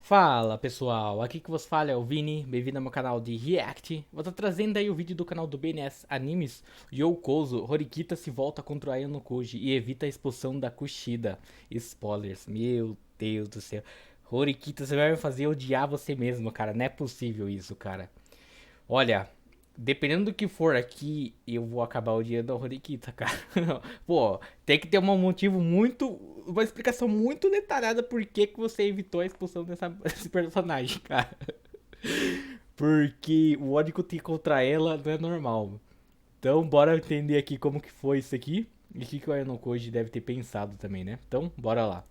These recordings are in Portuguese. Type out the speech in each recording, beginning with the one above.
Fala pessoal, aqui que vos fala é o Vini, bem-vindo ao meu canal de React. Vou estar trazendo aí o vídeo do canal do BNS Animes. Youkozo, Horikita se volta contra o Ayano Koji e evita a expulsão da Kushida. Spoilers, meu Deus do céu. Horikita, você vai me fazer odiar você mesmo, cara, não é possível isso, cara. Olha, dependendo do que for aqui, eu vou acabar odiando a Horikita, cara. Pô, tem que ter um motivo muito. Uma explicação muito detalhada por que você evitou a expulsão desse personagem, cara. Porque o ódio que eu tenho contra ela não é normal. Então, bora entender aqui como que foi isso aqui. E o que o Ayano Koji deve ter pensado também, né? Então, bora lá.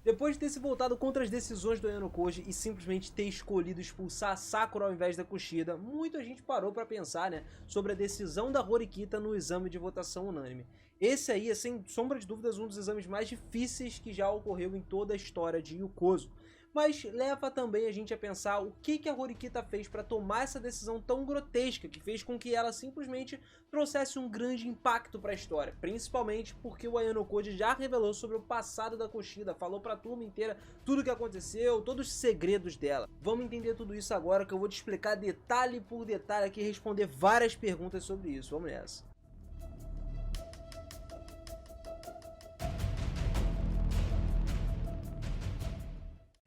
Depois de ter se voltado contra as decisões do Ayano Koji e simplesmente ter escolhido expulsar a Sakura ao invés da Kushida, muita gente parou pra pensar, né, sobre a decisão da Horikita no exame de votação unânime. Esse aí é, sem sombra de dúvidas, um dos exames mais difíceis que já ocorreu em toda a história de Youkozo. Mas leva também a gente a pensar o que a Horikita fez para tomar essa decisão tão grotesca, que fez com que ela simplesmente trouxesse um grande impacto para a história, principalmente porque o Ayano Koji já revelou sobre o passado da Kushida, falou para a turma inteira tudo o que aconteceu, todos os segredos dela. Vamos entender tudo isso agora, que eu vou te explicar detalhe por detalhe aqui e responder várias perguntas sobre isso. Vamos nessa.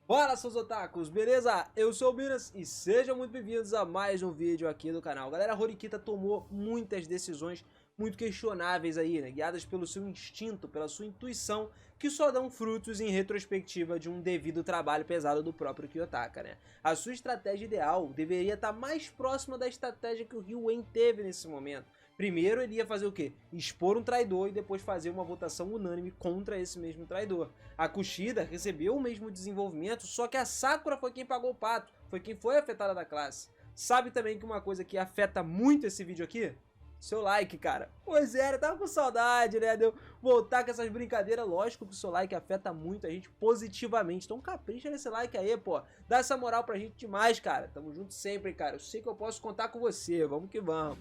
Fala, seus otakus, beleza? Eu sou o Minas e sejam muito bem-vindos a mais um vídeo aqui do canal. Galera, a Horikita tomou muitas decisões muito questionáveis aí, né? Guiadas pelo seu instinto, pela sua intuição, que só dão frutos em retrospectiva de um devido trabalho pesado do próprio Kiyotaka, né? A sua estratégia ideal deveria estar mais próxima da estratégia que o Ryuen teve nesse momento. Primeiro ele ia fazer o quê? Expor um traidor e depois fazer uma votação unânime contra esse mesmo traidor. A Kushida recebeu o mesmo desenvolvimento, só que a Sakura foi quem pagou o pato, foi quem foi afetada da classe. Sabe também que uma coisa que afeta muito esse vídeo aqui? Seu like, cara. Pois é, eu tava com saudade, né, de eu voltar com essas brincadeiras. Lógico que o seu like afeta muito a gente positivamente, então capricha nesse like aí, pô. Dá essa moral pra gente demais, cara. Tamo junto sempre, cara. Eu sei que eu posso contar com você, vamos que vamos.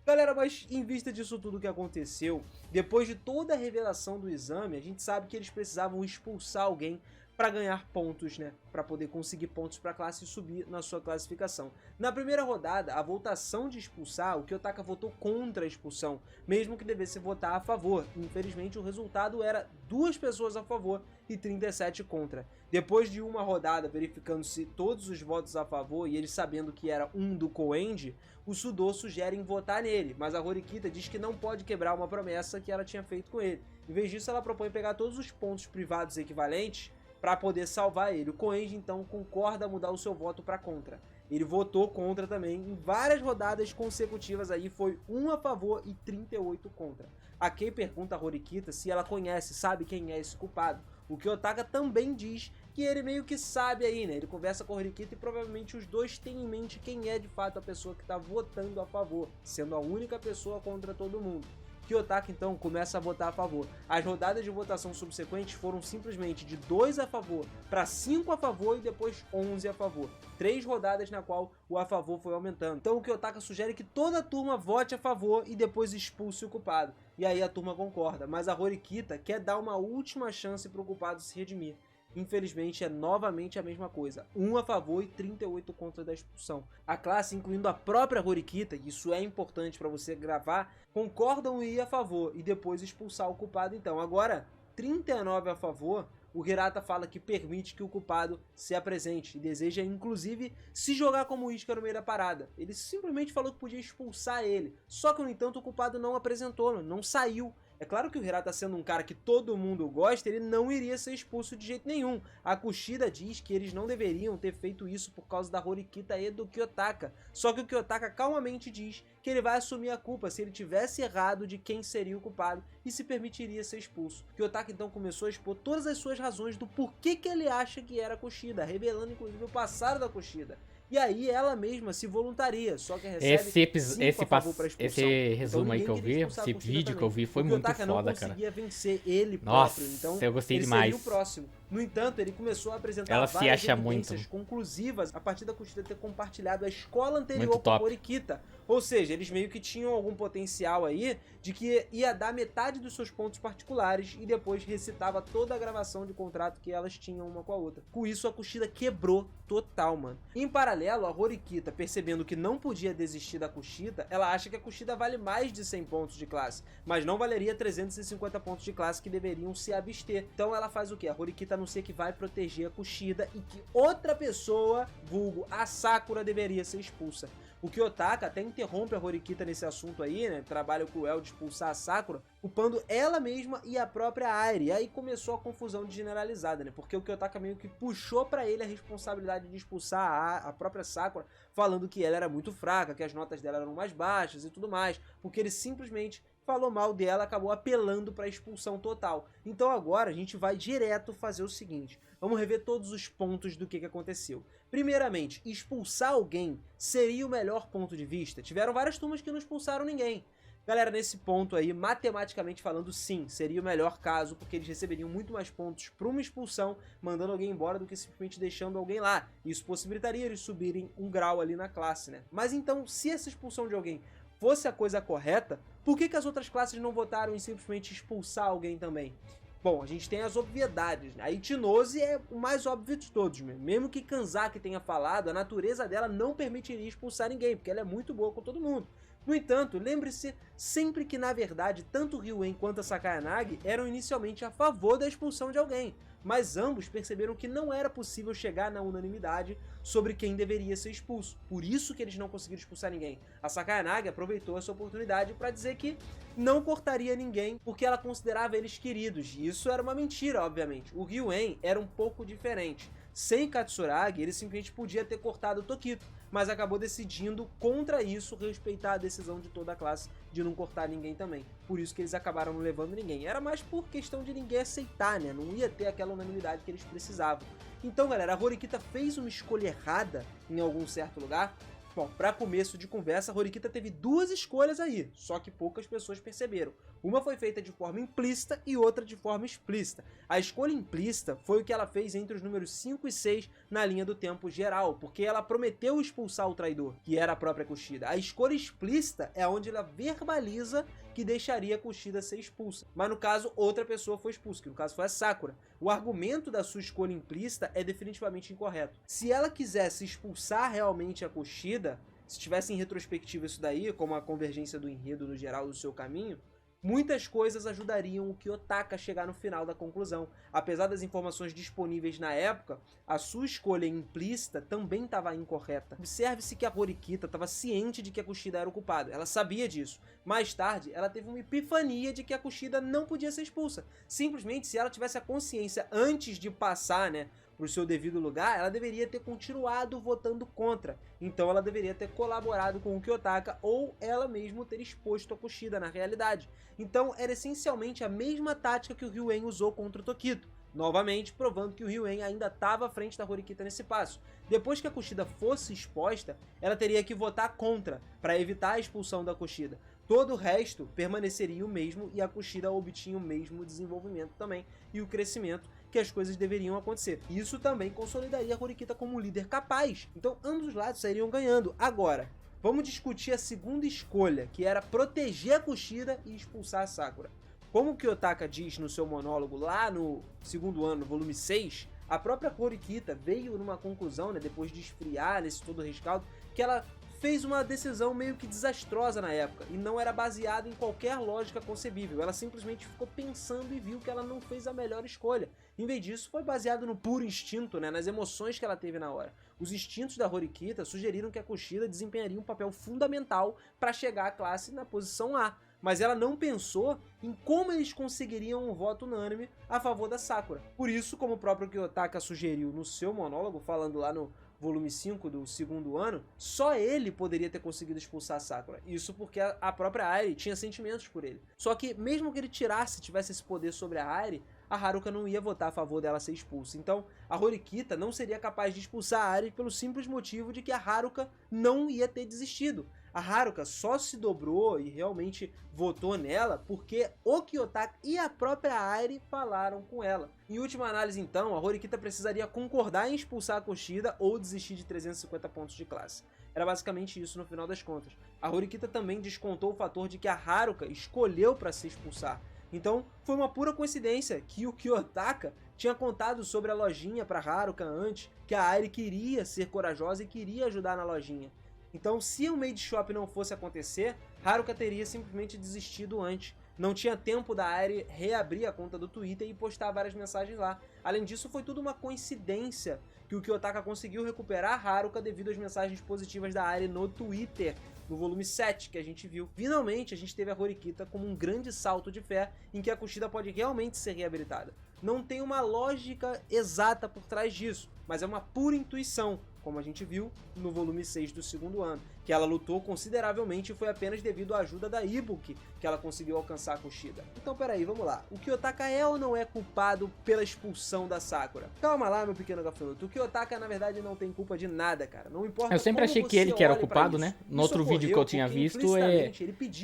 Galera, mas em vista disso tudo que aconteceu, depois de toda a revelação do exame, a gente sabe que eles precisavam expulsar alguém para ganhar pontos, né? Para poder conseguir pontos para a classe e subir na sua classificação. Na primeira rodada, a votação de expulsar, o Kiyotaka votou contra a expulsão, mesmo que devesse votar a favor. Infelizmente, o resultado era 2 pessoas a favor e 37 contra. Depois de uma rodada, verificando-se todos os votos a favor e ele sabendo que era um do Koenji, o Sudo sugere em votar nele, mas a Horikita diz que não pode quebrar uma promessa que ela tinha feito com ele. Em vez disso, ela propõe pegar todos os pontos privados equivalentes para poder salvar ele. O Koenji então concorda a mudar o seu voto para contra. Ele votou contra também em várias rodadas consecutivas, aí foi 1 a favor e 38 contra. A Kei pergunta a Horikita se ela conhece, sabe quem é esse culpado. O Kiyotaka também diz que ele meio que sabe aí, né? Ele conversa com a Horikita e provavelmente os dois têm em mente quem é de fato a pessoa que está votando a favor, sendo a única pessoa contra todo mundo. Kiyotaka então começa a votar a favor. As rodadas de votação subsequentes foram simplesmente de 2 a favor para 5 a favor e depois 11 a favor. 3 rodadas na qual o a favor foi aumentando. Então o Kiyotaka sugere que toda a turma vote a favor e depois expulse o culpado. E aí a turma concorda, mas a Horikita quer dar uma última chance para o culpado se redimir. Infelizmente é novamente a mesma coisa, 1 a favor e 38 contra da expulsão. A classe, incluindo a própria Horikita, e isso é importante para você gravar, concordam em ir a favor e depois expulsar o culpado então. Agora, 39 a favor, o Hirata fala que permite que o culpado se apresente e deseja inclusive se jogar como isca no meio da parada. Ele simplesmente falou que podia expulsar ele, só que no entanto o culpado não apresentou, não saiu. É claro que o Hirata, sendo um cara que todo mundo gosta, ele não iria ser expulso de jeito nenhum. A Kushida diz que eles não deveriam ter feito isso por causa da Horikita e do Kiyotaka. Só que o Kiyotaka calmamente diz que ele vai assumir a culpa se ele tivesse errado de quem seria o culpado e se permitiria ser expulso. O Kiyotaka então começou a expor todas as suas razões do porquê que ele acha que era a Kushida, revelando inclusive o passado da Kushida. E aí ela mesma se voluntaria, só que recebe 5 a favor para expulsão. Esse resumo então, aí que eu vi, esse vídeo que eu vi foi muito foda, cara. conseguia vencer ele Nossa, próprio, então eu gostei ele demais. seria o próximo. No entanto, ele começou a apresentar Ela se várias acha evidências muito. conclusivas a partir da Kushida ter compartilhado a escola anterior Muito com a top. Horikita. Ou seja, eles meio que tinham algum potencial aí de que ia dar metade dos seus pontos particulares e depois recitava toda a gravação de contrato que elas tinham uma com a outra. Com isso, a Kushida quebrou total, mano. Em paralelo, a Horikita, percebendo que não podia desistir da Kushida, ela acha que a Kushida vale mais de 100 pontos de classe, mas não valeria 350 pontos de classe que deveriam se abster. Então ela faz o quê? A Horikita anuncia que vai proteger a Kushida e que outra pessoa, vulgo a Sakura, deveria ser expulsa. O Kiyotaka até interrompe a Horikita nesse assunto aí, né? Trabalho cruel de expulsar a Sakura, culpando ela mesma e a própria Airi. E aí começou a confusão generalizada, né? Porque o Kiyotaka meio que puxou pra ele a responsabilidade de expulsar a própria Sakura, falando que ela era muito fraca, que as notas dela eram mais baixas e tudo mais, porque ele simplesmente falou mal dela, acabou apelando para expulsão total. Então agora a gente vai direto fazer o seguinte, vamos rever todos os pontos do que aconteceu. Primeiramente, expulsar alguém seria o melhor ponto de vista? Tiveram várias turmas que não expulsaram ninguém. Galera, nesse ponto aí, matematicamente falando, sim, seria o melhor caso, porque eles receberiam muito mais pontos para uma expulsão, mandando alguém embora, do que simplesmente deixando alguém lá. Isso possibilitaria eles subirem um grau ali na classe, né? Mas então, se essa expulsão de alguém fosse a coisa correta, por que as outras classes não votaram em simplesmente expulsar alguém também? Bom, a gente tem as obviedades, né? A Ichinose é o mais óbvio de todos, mesmo que Kanzaki tenha falado, a natureza dela não permitiria expulsar ninguém, porque ela é muito boa com todo mundo. No entanto, lembre-se sempre que, na verdade, tanto Ryuen quanto a Sakayanagi eram inicialmente a favor da expulsão de alguém, mas ambos perceberam que não era possível chegar na unanimidade sobre quem deveria ser expulso. Por isso que eles não conseguiram expulsar ninguém. A Sakayanagi aproveitou essa oportunidade para dizer que não cortaria ninguém porque ela considerava eles queridos. E isso era uma mentira, obviamente. O Ryuen era um pouco diferente. Sem Katsuragi, ele simplesmente podia ter cortado o Tokito, mas acabou decidindo contra isso, respeitar a decisão de toda a classe de não cortar ninguém também. Por isso que eles acabaram não levando ninguém. Era mais por questão de ninguém aceitar, né? Não ia ter aquela unanimidade que eles precisavam. Então, galera, a Horikita fez uma escolha errada em algum certo lugar? Bom, para começo de conversa, a Horikita teve duas escolhas aí, só que poucas pessoas perceberam. Uma foi feita de forma implícita e outra de forma explícita. A escolha implícita foi o que ela fez entre os números 5 e 6 na linha do tempo geral, porque ela prometeu expulsar o traidor, que era a própria Kushida. A escolha explícita é onde ela verbaliza que deixaria a Kushida ser expulsa. Mas no caso, outra pessoa foi expulsa, que no caso foi a Sakura. O argumento da sua escolha implícita é definitivamente incorreto. Se ela quisesse expulsar realmente a Kushida, se tivesse em retrospectiva isso daí, como a convergência do enredo no geral do seu caminho, muitas coisas ajudariam o Kiyotaka a chegar no final da conclusão. Apesar das informações disponíveis na época, a sua escolha implícita também estava incorreta. Observe-se que a Horikita estava ciente de que a Kushida era o culpado, ela sabia disso. Mais tarde, ela teve uma epifania de que a Kushida não podia ser expulsa. Simplesmente, se ela tivesse a consciência antes de passar, né, para o seu devido lugar, ela deveria ter continuado votando contra. Então ela deveria ter colaborado com o Kiyotaka ou ela mesma ter exposto a Kushida na realidade. Então era essencialmente a mesma tática que o Ryuen usou contra o Tokito. Novamente, provando que o Ryuen ainda estava à frente da Horikita nesse passo. Depois que a Kushida fosse exposta, ela teria que votar contra, para evitar a expulsão da Kushida. Todo o resto permaneceria o mesmo e a Kushida obtinha o mesmo desenvolvimento também e o crescimento que as coisas deveriam acontecer. Isso também consolidaria a Horikita como um líder capaz. Então ambos os lados sairiam ganhando. Agora, vamos discutir a segunda escolha, que era proteger a Kushida e expulsar a Sakura. Como o Kiyotaka diz no seu monólogo lá no segundo ano, volume 6, a própria Horikita veio numa conclusão, né, depois de esfriar nesse todo o rescaldo, que ela fez uma decisão meio que desastrosa na época e não era baseada em qualquer lógica concebível. Ela simplesmente ficou pensando e viu que ela não fez a melhor escolha. Em vez disso, foi baseado no puro instinto, né, nas emoções que ela teve na hora. Os instintos da Horikita sugeriram que a Kushida desempenharia um papel fundamental para chegar à classe na posição A, mas ela não pensou em como eles conseguiriam um voto unânime a favor da Sakura. Por isso, como o próprio Kiyotaka sugeriu no seu monólogo, falando lá no volume 5 do segundo ano, só ele poderia ter conseguido expulsar a Sakura. Isso porque a própria Airi tinha sentimentos por ele. Só que mesmo que ele tivesse esse poder sobre a Airi, a Haruka não ia votar a favor dela ser expulsa. Então, a Horikita não seria capaz de expulsar a Airi pelo simples motivo de que a Haruka não ia ter desistido. A Haruka só se dobrou e realmente votou nela porque o Kiyotaka e a própria Airi falaram com ela. Em última análise então, a Horikita precisaria concordar em expulsar a Kushida ou desistir de 350 pontos de classe. Era basicamente isso no final das contas. A Horikita também descontou o fator de que a Haruka escolheu para se expulsar. Então foi uma pura coincidência que o Kiyotaka tinha contado sobre a lojinha para Haruka antes, que a Airi queria ser corajosa e queria ajudar na lojinha. Então, se o Made Shop não fosse acontecer, Haruka teria simplesmente desistido antes. Não tinha tempo da Airi reabrir a conta do Twitter e postar várias mensagens lá. Além disso, foi tudo uma coincidência que o Kiyotaka conseguiu recuperar a Haruka devido às mensagens positivas da Airi no Twitter, no volume 7 que a gente viu. Finalmente, a gente teve a Horikita como um grande salto de fé em que a Kushida pode realmente ser reabilitada. Não tem uma lógica exata por trás disso, mas é uma pura intuição, como a gente viu no volume 6 do segundo ano, que ela lutou consideravelmente e foi apenas devido à ajuda da Ibuki que ela conseguiu alcançar a Kushida. Então peraí, vamos lá. O Kiyotaka é ou não é culpado pela expulsão da Sakura? Calma lá, meu pequeno gafanhoto. O Kiyotaka, na verdade, não tem culpa de nada, cara. Não importa. Eu sempre achei que ele que era o culpado, né? No outro vídeo que eu tinha visto,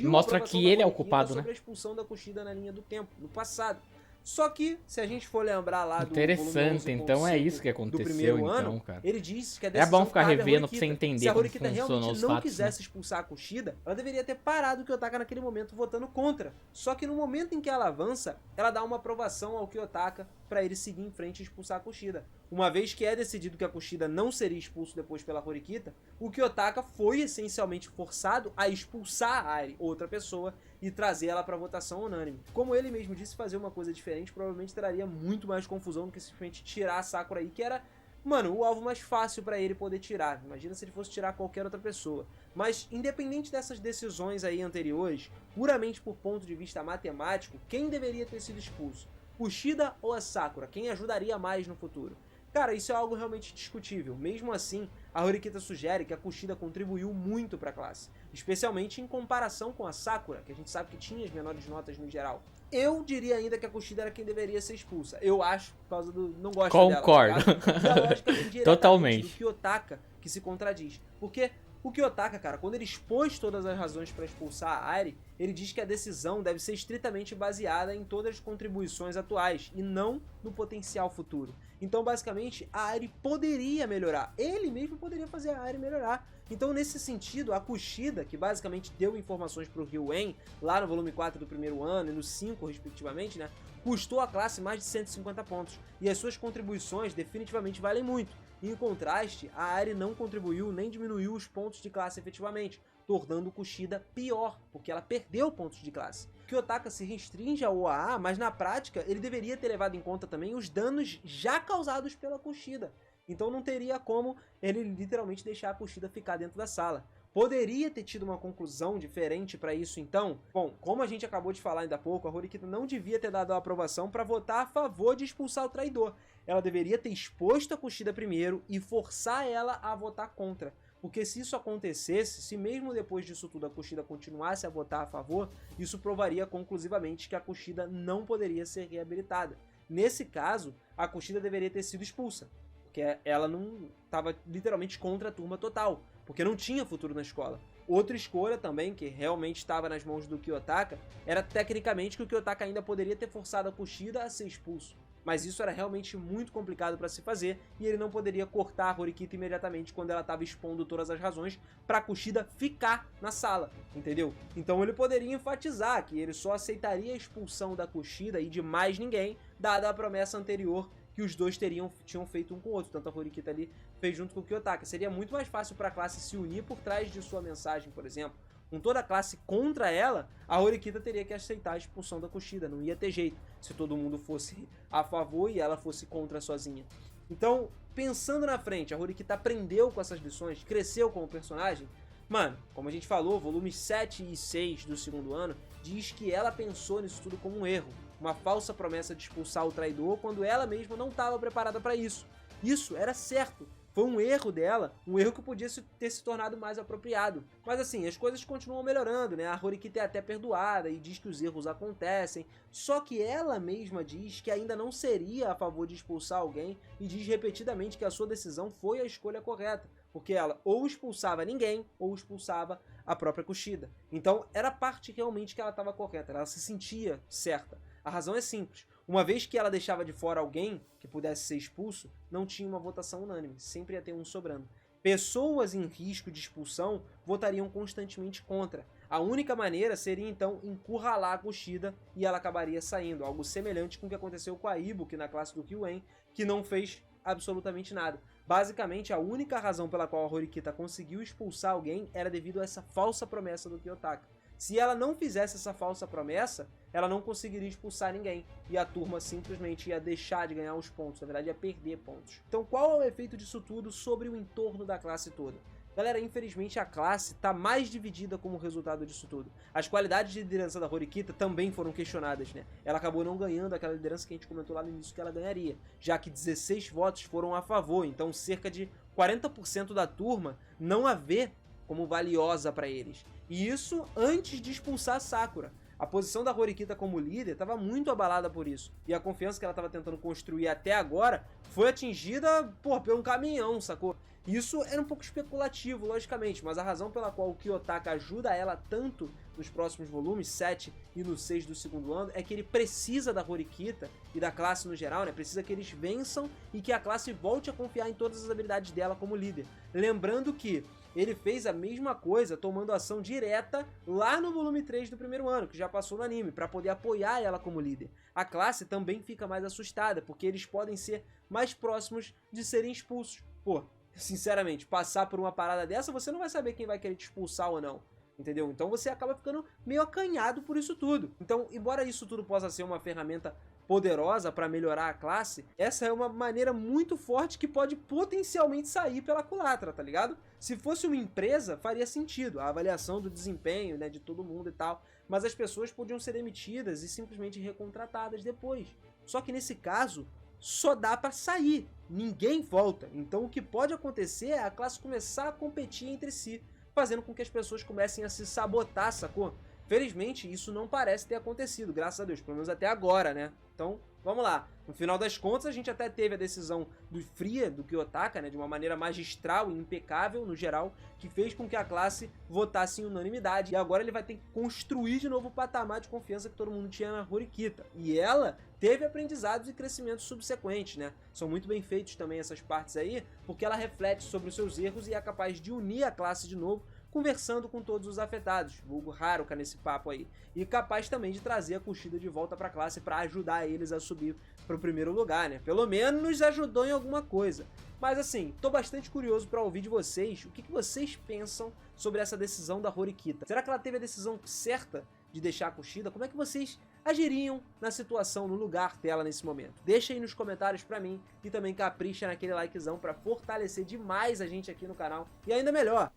mostra que ele é o culpado, né? Sobre a expulsão da Kushida na linha do tempo, no passado. Só que, se a gente for lembrar lá do interessante, então é isso que aconteceu, então, cara. Ele disse que a decisão é bom ficar revendo pra você entender como funcionou os fatos. Se a Horikita realmente não quisesse expulsar a Kushida, ela deveria ter parado o Kiyotaka naquele momento votando contra. Só que no momento em que ela avança, ela dá uma aprovação ao Kiyotaka para ele seguir em frente e expulsar a Kushida. Uma vez que é decidido que a Kushida não seria expulso depois pela Horikita, o Kiyotaka foi essencialmente forçado a expulsar a Airi, outra pessoa, e trazer ela para votação unânime. Como ele mesmo disse, fazer uma coisa diferente provavelmente traria muito mais confusão do que simplesmente tirar a Sakura aí, que era, mano, o alvo mais fácil para ele poder tirar. Imagina se ele fosse tirar qualquer outra pessoa. Mas, independente dessas decisões aí anteriores, puramente por ponto de vista matemático, quem deveria ter sido expulso? Kushida ou a Sakura? Quem ajudaria mais no futuro? Cara, isso é algo realmente discutível. Mesmo assim, a Horikita sugere que a Kushida contribuiu muito para a classe, especialmente em comparação com a Sakura, que a gente sabe que tinha as menores notas no geral. Eu diria ainda que a Kushida era quem deveria ser expulsa. Eu acho, por causa do... não gosto dela. Concordo. E a lógica vem diretamente totalmente do Kiyotaka, que se contradiz. Porque o Kiyotaka, cara, quando ele expôs todas as razões para expulsar a Airi, ele diz que a decisão deve ser estritamente baseada em todas as contribuições atuais e não no potencial futuro. Então, basicamente, a Airi poderia melhorar. Ele mesmo poderia fazer a Airi melhorar. Então, nesse sentido, a Kushida, que basicamente deu informações para o Ryuen, lá no volume 4 do primeiro ano e no 5, respectivamente, né, custou a classe mais de 150 pontos. E as suas contribuições definitivamente valem muito. Em contraste, a Airi não contribuiu nem diminuiu os pontos de classe efetivamente, tornando Kushida pior, porque ela perdeu pontos de classe. Kiyotaka se restringe ao OAA, mas na prática ele deveria ter levado em conta também os danos já causados pela Kushida. Então não teria como ele literalmente deixar a Kushida ficar dentro da sala. Poderia ter tido uma conclusão diferente para isso então? Bom, como a gente acabou de falar ainda há pouco, a Horikita não devia ter dado a aprovação para votar a favor de expulsar o traidor. Ela deveria ter exposto a Kushida primeiro e forçar ela a votar contra. Porque se isso acontecesse, se mesmo depois disso tudo a Kushida continuasse a votar a favor, isso provaria conclusivamente que a Kushida não poderia ser reabilitada. Nesse caso, a Kushida deveria ter sido expulsa, porque ela não estava literalmente contra a turma total, porque não tinha futuro na escola. Outra escolha também, que realmente estava nas mãos do Kiyotaka, era tecnicamente que o Kiyotaka ainda poderia ter forçado a Kushida a ser expulso. Mas isso era realmente muito complicado para se fazer e ele não poderia cortar a Horikita imediatamente quando ela estava expondo todas as razões para a Kushida ficar na sala, entendeu? Então ele poderia enfatizar que ele só aceitaria a expulsão da Kushida e de mais ninguém, dada a promessa anterior que os dois tinham feito um com o outro, tanto a Horikita ali fez junto com o Kiyotaka. Seria muito mais fácil para a classe se unir por trás de sua mensagem, por exemplo. Com toda a classe contra ela, a Horikita teria que aceitar a expulsão da Kushida, não ia ter jeito, se todo mundo fosse a favor e ela fosse contra sozinha. Então, pensando na frente, a Horikita aprendeu com essas lições, cresceu como personagem. Mano, como a gente falou, volumes 7 e 6 do segundo ano diz que ela pensou nisso tudo como um erro, uma falsa promessa de expulsar o traidor quando ela mesma não estava preparada para isso. Isso era certo. Foi um erro dela, um erro que podia ter se tornado mais apropriado. Mas assim, as coisas continuam melhorando, né? A Horikita é até perdoada e diz que os erros acontecem, só que ela mesma diz que ainda não seria a favor de expulsar alguém e diz repetidamente que a sua decisão foi a escolha correta, porque ela ou expulsava ninguém ou expulsava a própria Kushida. Então era parte realmente que ela estava correta, ela se sentia certa. A razão é simples. Uma vez que ela deixava de fora alguém que pudesse ser expulso, não tinha uma votação unânime, sempre ia ter um sobrando. Pessoas em risco de expulsão votariam constantemente contra. A única maneira seria então encurralar a Kushida e ela acabaria saindo, algo semelhante com o que aconteceu com a Ibuki na classe do Kyuuin, que não fez absolutamente nada. Basicamente, a única razão pela qual a Horikita conseguiu expulsar alguém era devido a essa falsa promessa do Kiyotaka. Se ela não fizesse essa falsa promessa, ela não conseguiria expulsar ninguém. E a turma simplesmente ia deixar de ganhar os pontos, na verdade ia perder pontos. Então qual é o efeito disso tudo sobre o entorno da classe toda? Galera, infelizmente a classe está mais dividida como resultado disso tudo. As qualidades de liderança da Horikita também foram questionadas, né? Ela acabou não ganhando aquela liderança que a gente comentou lá no início que ela ganharia, já que 16 votos foram a favor, então cerca de 40% da turma não a vê como valiosa para eles. E isso antes de expulsar a Sakura. A posição da Horikita como líder estava muito abalada por isso. E a confiança que ela estava tentando construir até agora foi atingida, por um caminhão, sacou? Isso era um pouco especulativo, logicamente, mas a razão pela qual o Kiyotaka ajuda ela tanto nos próximos volumes, 7 e no 6 do segundo ano, é que ele precisa da Horikita e da classe no geral, né? Precisa que eles vençam e que a classe volte a confiar em todas as habilidades dela como líder. Lembrando que ele fez a mesma coisa tomando ação direta lá no volume 3 do primeiro ano, que já passou no anime, para poder apoiar ela como líder. A classe também fica mais assustada, porque eles podem ser mais próximos de serem expulsos. Pô, sinceramente, passar por uma parada dessa, você não vai saber quem vai querer te expulsar ou não. Entendeu? Então você acaba ficando meio acanhado por isso tudo. Então, embora isso tudo possa ser uma ferramenta poderosa para melhorar a classe, essa é uma maneira muito forte que pode potencialmente sair pela culatra, tá ligado? Se fosse uma empresa, faria sentido, a avaliação do desempenho, né, de todo mundo e tal, mas as pessoas podiam ser demitidas e simplesmente recontratadas depois. Só que nesse caso, só dá para sair, ninguém volta. Então o que pode acontecer é a classe começar a competir entre si, fazendo com que as pessoas comecem a se sabotar, sacou? Felizmente, isso não parece ter acontecido, graças a Deus, pelo menos até agora, né? Então, vamos lá. No final das contas, a gente até teve a decisão fria do Kiyotaka, né? De uma maneira magistral e impecável, no geral, que fez com que a classe votasse em unanimidade. E agora ele vai ter que construir de novo o patamar de confiança que todo mundo tinha na Horikita. E ela teve aprendizados e crescimentos subsequentes, né? São muito bem feitos também essas partes aí, porque ela reflete sobre os seus erros e é capaz de unir a classe de novo, conversando com todos os afetados, vulgo Haruka nesse papo aí, e capaz também de trazer a Kushida de volta pra classe para ajudar eles a subir pro primeiro lugar, né? Pelo menos ajudou em alguma coisa. Mas assim, tô bastante curioso para ouvir de vocês o que vocês pensam sobre essa decisão da Horikita. Será que ela teve a decisão certa de deixar a Kushida? Como é que vocês agiriam na situação, no lugar dela nesse momento? Deixa aí nos comentários pra mim e também capricha naquele likezão pra fortalecer demais a gente aqui no canal. E ainda melhor,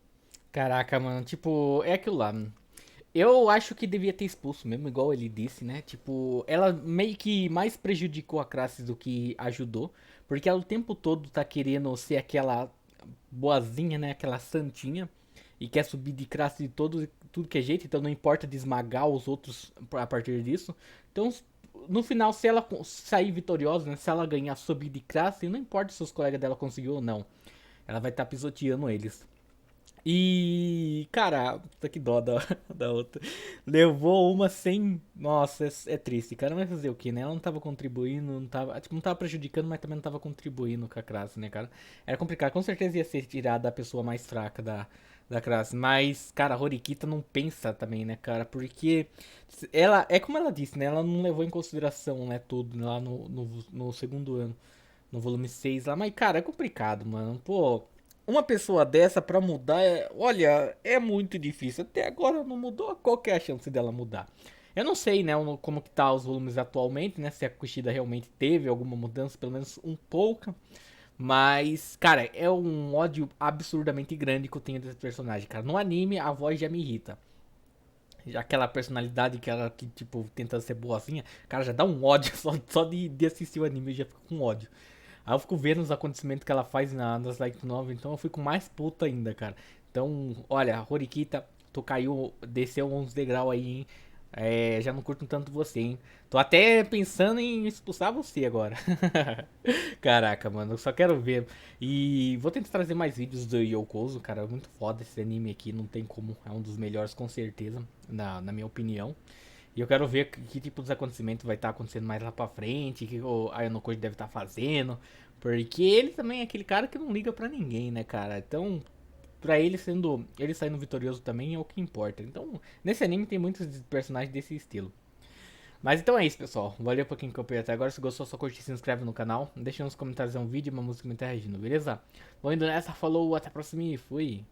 Caraca, mano, tipo, é aquilo lá, mano. Eu acho que devia ter expulso mesmo, igual ele disse, né? Tipo, ela meio que mais prejudicou a classe do que ajudou. Porque ela o tempo todo tá querendo ser aquela boazinha, né? Aquela santinha. E quer subir de classe de tudo que é jeito. Então não importa de esmagar os outros a partir disso. Então, no final, se ela sair vitoriosa, né? Se ela ganhar subir de classe, não importa se os colegas dela conseguiu ou não. Ela vai estar pisoteando eles. E, cara, puta que dó da outra. Levou uma sem. Nossa, é triste, cara. Mas fazer o que, né? Ela não tava contribuindo, não tava. Tipo, não tava prejudicando, mas também não tava contribuindo com a classe, né, cara? Era complicado. Com certeza ia ser tirada a pessoa mais fraca da classe. Mas, cara, a Horikita não pensa também, né, cara? Porque ela. É como ela disse, né? Ela não levou em consideração, né, tudo lá no segundo ano. No volume 6 lá. Mas, cara, é complicado, mano. Pô. Uma pessoa dessa pra mudar, olha, é muito difícil. Até agora não mudou. Qual que é a chance dela mudar? Eu não sei, né, como que tá os volumes atualmente, né? Se a Kushida realmente teve alguma mudança, pelo menos um pouco. Mas, cara, é um ódio absurdamente grande que eu tenho desse personagem, cara. No anime, a voz já me irrita. Já aquela personalidade que ela, que, tipo, tenta ser boazinha, cara, já dá um ódio só de assistir o anime, eu já fico com ódio. Aí eu fico vendo os acontecimentos que ela faz nas Light Novel, então eu fico mais puto ainda, cara. Então, olha, Horikita, tu caiu, desceu uns degraus aí, hein? Já não curto tanto você, hein? Tô até pensando em expulsar você agora. Caraca, mano, eu só quero ver. E vou tentar trazer mais vídeos do Yokozo, cara. É muito foda esse anime aqui, não tem como. É um dos melhores, com certeza, na minha opinião. E eu quero ver que tipo de acontecimento vai estar acontecendo mais lá pra frente, que o Ayano Koji deve estar fazendo. Porque ele também é aquele cara que não liga pra ninguém, né, cara? Então, pra ele saindo vitorioso também é o que importa. Então, nesse anime tem muitos personagens desse estilo. Mas então é isso, pessoal. Valeu por quem acompanhou até agora. Se gostou, só curte e se inscreve no canal. Deixa nos comentários um vídeo, uma música me interagindo, beleza? Vou indo nessa, falou, até a próxima e fui.